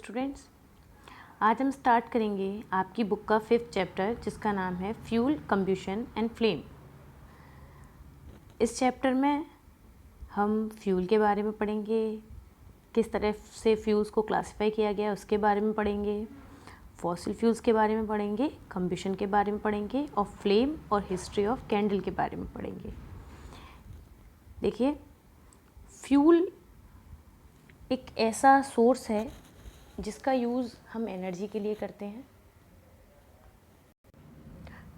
Students, आज हम start करेंगे आपकी बुक का 5th चैप्टर जिसका नाम है फ्यूल, कंब्यूशन एंड फ्लेम। इस चैप्टर में हम फ्यूल के बारे में पढ़ेंगे, किस तरह से फ्यूल्स को क्लासिफाई किया गया उसके बारे में पढ़ेंगे, फॉसिल फ्यूल्स के बारे में पढ़ेंगे, कंब्यूशन के बारे में पढ़ेंगे और फ्लेम और हिस्ट्री ऑफ कैंडल के बारे में पढ़ेंगे। देखिए, फ्यूल एक ऐसा सोर्स है जिसका यूज़ हम एनर्जी के लिए करते हैं।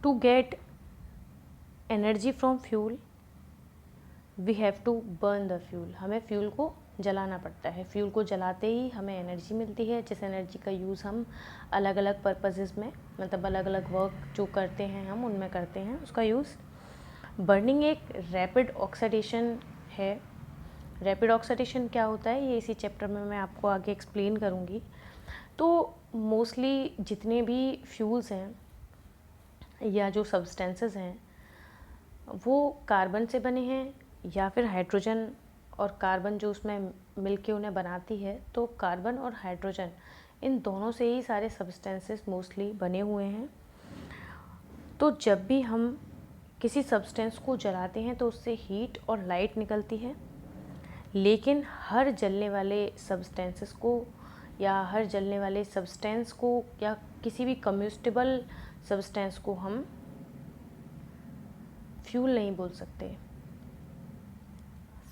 To get energy from fuel we have to burn the fuel. हमें फ्यूल को जलाना पड़ता है। फ्यूल को जलाते ही हमें एनर्जी मिलती है, जिस एनर्जी का यूज़ हम अलग अलग पर्पसेस में, मतलब अलग अलग वर्क जो करते हैं हम उनमें करते हैं, उसका यूज़। बर्निंग एक रैपिड ऑक्सीडेशन है। रैपिड ऑक्सीडेशन क्या होता है ये इसी चैप्टर में मैं आपको आगे एक्सप्लेन करूँगी। तो मोस्टली जितने भी फ्यूल्स हैं या जो सब्सटेंसेस हैं वो कार्बन से बने हैं या फिर हाइड्रोजन और कार्बन जो उसमें मिलके उन्हें बनाती है। तो कार्बन और हाइड्रोजन इन दोनों से ही सारे सब्सटेंसेस मोस्टली बने हुए हैं। तो जब भी हम किसी सब्सटेंस को जलाते हैं तो उससे हीट और लाइट निकलती है, लेकिन हर जलने वाले सब्सटेंसेस को या हर जलने वाले सब्सटेंस को या किसी भी कम्बस्टिबल सब्सटेंस को हम फ्यूल नहीं बोल सकते।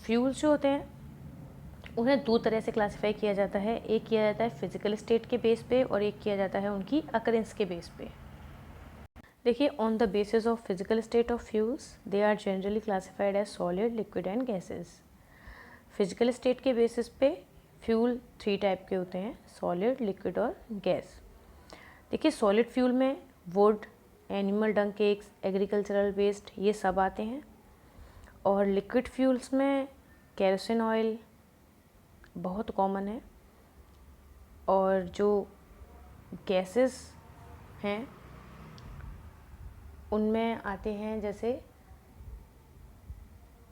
फ्यूल्स जो होते हैं उन्हें दो तरह से क्लासिफाई किया जाता है। एक किया जाता है फिजिकल स्टेट के बेस पे और एक किया जाता है उनकी अकरेंस के बेस पे। देखिए, on the basis of physical state of fuels they are generally classified as solid, liquid and gases. Physical state के बेसिस पे फ्यूल 3 टाइप के होते हैं, सॉलिड, लिक्विड और गैस। देखिए, सॉलिड फ्यूल में wood, animal dung cakes, agricultural waste ये सब आते हैं। और लिक्विड फ्यूल्स में केरोसिन ऑयल बहुत कॉमन है। और जो गैसेस हैं उनमें आते हैं जैसे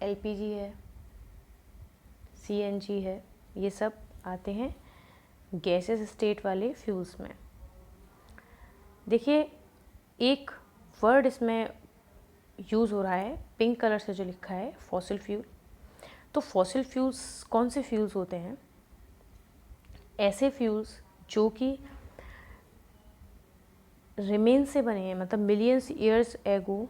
एलपीजी है, सीएनजी है, ये सब आते हैं गैसेस स्टेट वाले फ्यूल्स में। देखिए, एक वर्ड इसमें यूज़ हो रहा है पिंक कलर से जो लिखा है, फॉसिल फ्यूल। तो फॉसिल फ्यूल्स कौन से फ्यूल्स होते हैं? ऐसे फ्यूल्स जो कि रिमेन से बने हैं, मतलब मिलियंस ईयर्स एगो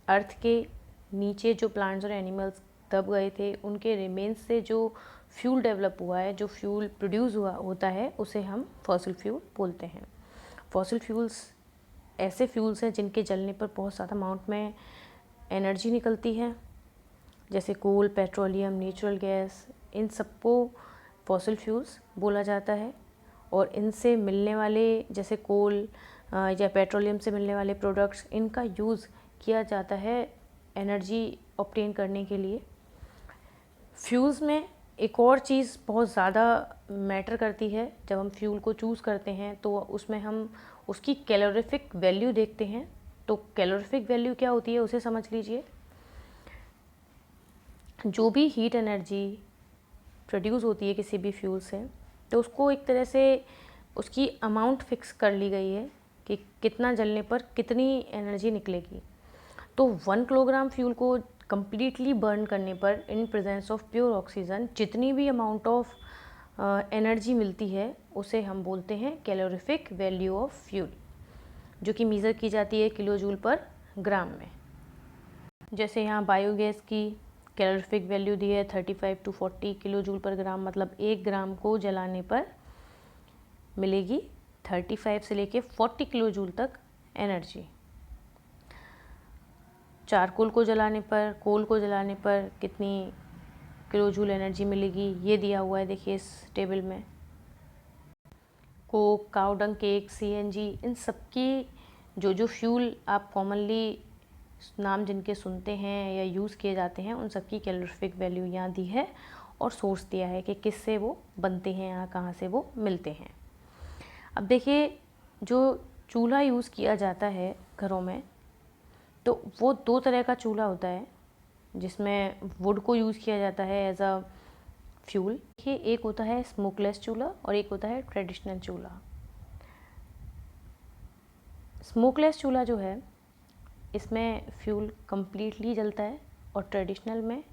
अर्थ के नीचे जो प्लांट्स और एनिमल्स दब गए थे उनके रिमेन्स से जो फ्यूल डेवलप हुआ है, जो फ्यूल प्रोड्यूस हुआ होता है, उसे हम फॉसिल फ्यूल बोलते हैं। फॉसिल फ्यूल्स ऐसे फ्यूल्स हैं जिनके जलने पर बहुत ज़्यादा अमाउंट में एनर्जी निकलती है, जैसे कोल, पेट्रोलियम, नेचुरल गैस, इन सबको फॉसिल फ्यूल्स बोला जाता है। और इनसे मिलने वाले जैसे कोल या पेट्रोलियम से मिलने वाले प्रोडक्ट्स, इनका यूज़ किया जाता है एनर्जी ऑब्टेन करने के लिए। फ्यूल्स में एक और चीज़ बहुत ज़्यादा मैटर करती है। जब हम फ्यूल को चूज़ करते हैं तो उसमें हम उसकी कैलोरीफिक वैल्यू देखते हैं। तो कैलोरीफिक वैल्यू क्या होती है उसे समझ लीजिए। जो भी हीट एनर्जी प्रोड्यूस होती है किसी भी फ्यूल से, तो उसको एक तरह से उसकी अमाउंट फिक्स कर ली गई है कि कितना जलने पर कितनी एनर्जी निकलेगी। तो 1 किलोग्राम फ्यूल को कम्प्लीटली बर्न करने पर in presence of pure oxygen जितनी भी अमाउंट ऑफ एनर्जी मिलती है उसे हम बोलते हैं कैलोरीफिक वैल्यू ऑफ फ्यूल, जो कि मेज़र की जाती है किलो जूल पर ग्राम में। जैसे यहाँ बायोगैस की कैलोरीफिक वैल्यू दी है 35 to 40 किलो जूल पर ग्राम, मतलब 1 ग्राम को जलाने पर मिलेगी 35 से लेके 40 किलो जूल तक एनर्जी। चारकोल को जलाने पर, कोल को जलाने पर कितनी किलो जूल एनर्जी मिलेगी ये दिया हुआ है, देखिए इस टेबल में। कोक, काउडंग केक, सीएनजी, इन सब की जो फ्यूल आप कॉमनली नाम जिनके सुनते हैं या यूज़ किए जाते हैं उन सब की कैलोरीफिक वैल्यू यहाँ दी है और सोर्स दिया है कि किससे वो बनते हैं या कहाँ से वो मिलते हैं। अब देखिए, जो चूल्हा यूज़ किया जाता है घरों में, तो वो 2 तरह का चूल्हा होता है, जिसमें वुड को यूज़ किया जाता है एज अ फ्यूल। देखिए, एक होता है स्मोकलेस चूल्हा और एक होता है ट्रेडिशनल चूल्हा। स्मोकलेस चूल्हा जो है, इसमें फ्यूल कम्प्लीटली जलता है और ट्रेडिशनल में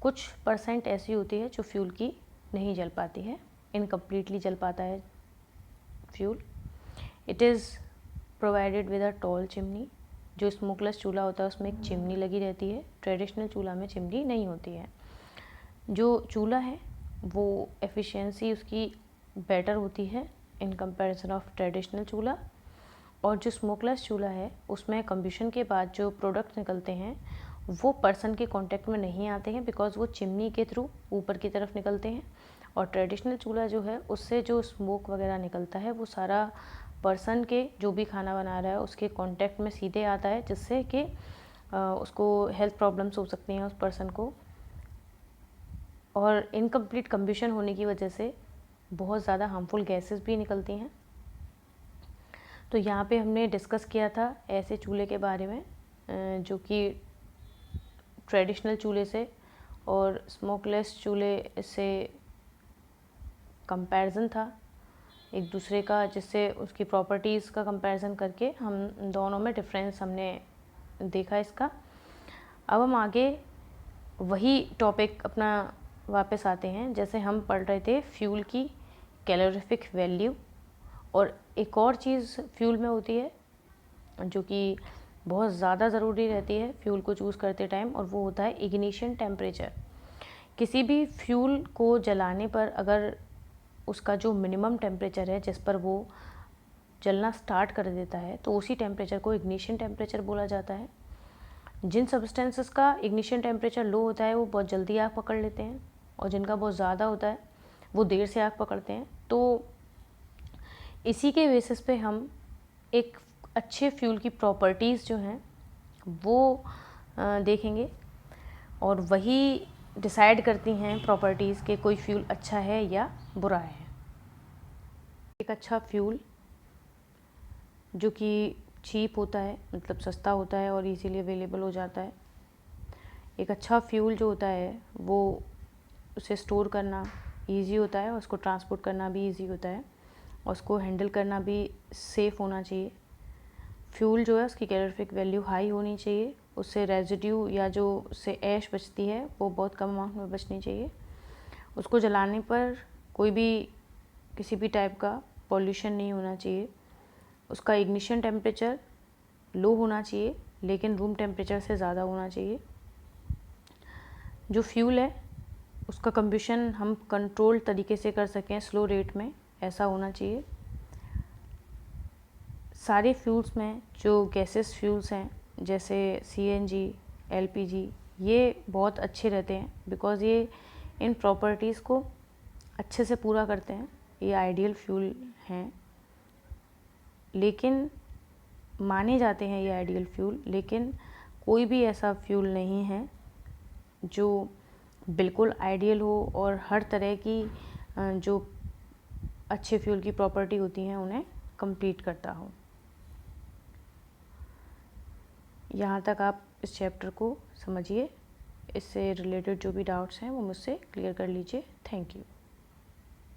कुछ परसेंट ऐसी होती है जो फ्यूल की नहीं जल पाती है, इनकम्प्लीटली जल पाता है fuel. It is provided with a tall chimney. जो स्मोकलेस चूल्हा होता है उसमें एक चिमनी लगी रहती है, ट्रेडिशनल चूल्हा में चिमनी नहीं होती है। जो चूल्हा है वो एफिशिएंसी उसकी बेटर होती है इन कंपैरिजन ऑफ ट्रेडिशनल चूल्हा। और जो स्मोकलेस चूल्हा है उसमें कंबशन के बाद जो प्रोडक्ट निकलते हैं वो पर्सन के कांटेक्ट में नहीं आते हैं, बिकॉज वो चिमनी के थ्रू ऊपर की तरफ निकलते हैं। और ट्रेडिशनल चूल्हा जो है उससे जो स्मोक वगैरह निकलता है वो सारा पर्सन के जो भी खाना बना रहा है उसके कांटेक्ट में सीधे आता है, जिससे कि उसको हेल्थ प्रॉब्लम्स हो सकती हैं उस पर्सन को। और इनकम्प्लीट कंबशन होने की वजह से बहुत ज़्यादा हार्मफुल गैसेस भी निकलती हैं। तो यहाँ पे हमने डिस्कस किया था ऐसे चूल्हे के बारे में जो कि ट्रेडिशनल चूल्हे से और स्मोकलेस चूल्हे से कंपैरिजन था एक दूसरे का, जिससे उसकी प्रॉपर्टीज़ का कंपैरिजन करके हम दोनों में डिफरेंस हमने देखा इसका। अब हम आगे वही टॉपिक अपना वापस आते हैं। जैसे हम पढ़ रहे थे फ्यूल की कैलोरीफिक वैल्यू, और एक और चीज़ फ्यूल में होती है जो कि बहुत ज़्यादा ज़रूरी रहती है फ्यूल को चूज़ करते टाइम, और वो होता है इग्निशन टेम्परेचर। किसी भी फ्यूल को जलाने पर अगर उसका जो मिनिमम टेम्परेचर है जिस पर वो जलना स्टार्ट कर देता है तो उसी टेम्परेचर को इग्निशन टेम्परेचर बोला जाता है। जिन सब्सटेंसेस का इग्निशन टेम्परेचर लो होता है वो बहुत जल्दी आग पकड़ लेते हैं, और जिनका बहुत ज़्यादा होता है वो देर से आग पकड़ते हैं। तो इसी के बेसिस पे हम एक अच्छे फ्यूल की प्रॉपर्टीज़ जो हैं वो देखेंगे, और वही डिसाइड करती हैं प्रॉपर्टीज़ के कोई फ्यूल अच्छा है या बुरा है। एक अच्छा फ्यूल जो कि चीप होता है, मतलब सस्ता होता है और इजीली अवेलेबल हो जाता है। एक अच्छा फ्यूल जो होता है वो उसे स्टोर करना इजी होता है, और उसको ट्रांसपोर्ट करना भी इजी होता है, और उसको हैंडल करना भी सेफ़ होना चाहिए। फ्यूल जो है उसकी कैलोरीफिक वैल्यू हाई होनी चाहिए, उससे रेजिड्यू या जो उससे ऐश बचती है वो बहुत कम अमाउंट में बचनी चाहिए। उसको जलाने पर कोई भी किसी भी टाइप का पॉल्यूशन नहीं होना चाहिए। उसका इग्निशन टेम्परेचर लो होना चाहिए, लेकिन रूम टेम्परेचर से ज़्यादा होना चाहिए। जो फ्यूल है उसका कंबशन हम कंट्रोल तरीके से कर सकें, स्लो रेट में, ऐसा होना चाहिए। सारे फ्यूल्स में जो गैसेस फ्यूल्स हैं जैसे सीएनजी, एलपीजी, ये बहुत अच्छे रहते हैं, बिकॉज़ ये इन प्रॉपर्टीज़ को अच्छे से पूरा करते हैं। ये आइडियल फ्यूल हैं, लेकिन माने जाते हैं ये आइडियल फ्यूल, लेकिन कोई भी ऐसा फ्यूल नहीं है जो बिल्कुल आइडियल हो और हर तरह की जो अच्छे फ्यूल की प्रॉपर्टी होती हैं उन्हें कंप्लीट करता हो। यहाँ तक आप इस चैप्टर को समझिए। इससे रिलेटेड जो भी डाउट्स हैं वो मुझसे क्लियर कर लीजिए। Thank you.